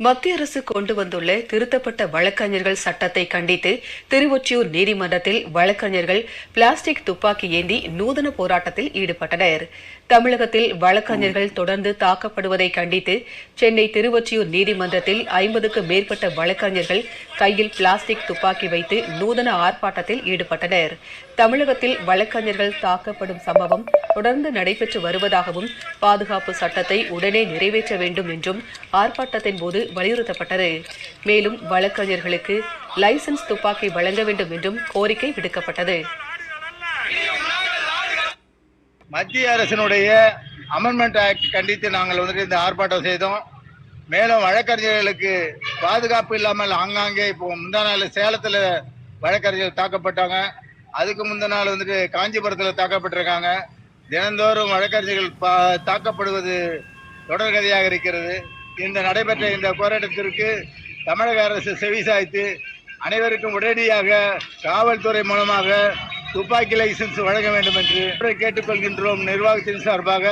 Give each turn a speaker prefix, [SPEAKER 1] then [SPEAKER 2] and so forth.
[SPEAKER 1] மத்திய அரசு கொண்டு வந்துள்ள திருத்தப்பட்ட வழக்கறிஞர்கள் சட்டத்தை கண்டித்து திருவொற்றியூர் நீதிமன்றத்தில் வழக்கறிஞர்கள் பிளாஸ்டிக் துப்பாக்கி ஏந்தி நூதன போராட்டத்தில் ஈடுபட்டனர். தமிழகத்தில் வழக்கறிஞர்கள் தொடர்ந்து தாக்கப்படுவதை கண்டித்து சென்னை திருவொற்றியூர் நீதிமன்றத்தில் 50க்கும் மேற்பட்ட வழக்கறிஞர்கள் கையில் பிளாஸ்டிக் துப்பாக்கி வைத்து நூதன ஆர்ப்பாட்டத்தில் ஈடுபட்டனர். தமிழகத்தில் வழக்கறிஞர்கள் தாக்கப்படும் சம்பவம் தொடர்ந்து நடைபெற்று வருவதாகவும் பாதுகாப்பு சட்டத்தை உடனே நிறைவேற்ற வேண்டும் என்றும் ஆர்ப்பாட்டத்தின் போது வலியுறுத்தப்பட்டது. மேலும் வழக்கறிஞர்களுக்கு லைசன்ஸ் துப்பாக்கி வழங்க வேண்டும் என்றும் கோரிக்கை விடுக்கப்பட்டது.
[SPEAKER 2] மத்திய அரசினுடைய அமெண்ட்மெண்ட் ஆக்ட் கண்டித்து நாங்கள் இந்த ஆர்ப்பாட்டம் செய்தோம். மேலும் வழக்கறிஞர்களுக்கு பாதுகாப்பு இல்லாமல் ஆங்காங்கே இப்போ முந்தா நாள் சேலத்தில் வழக்கறிஞர்கள் தாக்கப்பட்டாங்க. அதுக்கு முந்தின நாள் காஞ்சிபுரத்தில் தாக்கப்பட்டிருக்காங்க. தினந்தோறும் வழக்கறிஞர்கள் தாக்கப்படுவது தொடர்கதையாக இருக்கிறது. இந்த நடைபெற்ற இந்த போராட்டத்திற்கு தமிழக அரசு செவிசாய்த்து அனைவருக்கும் உடனடியாக காவல்துறை மூலமாக துப்பாக்கி லைசன்ஸ் வழங்க வேண்டும் என்று கேட்டுக்கொள்கின்றோம் நிர்வாகத்தின் சார்பாக.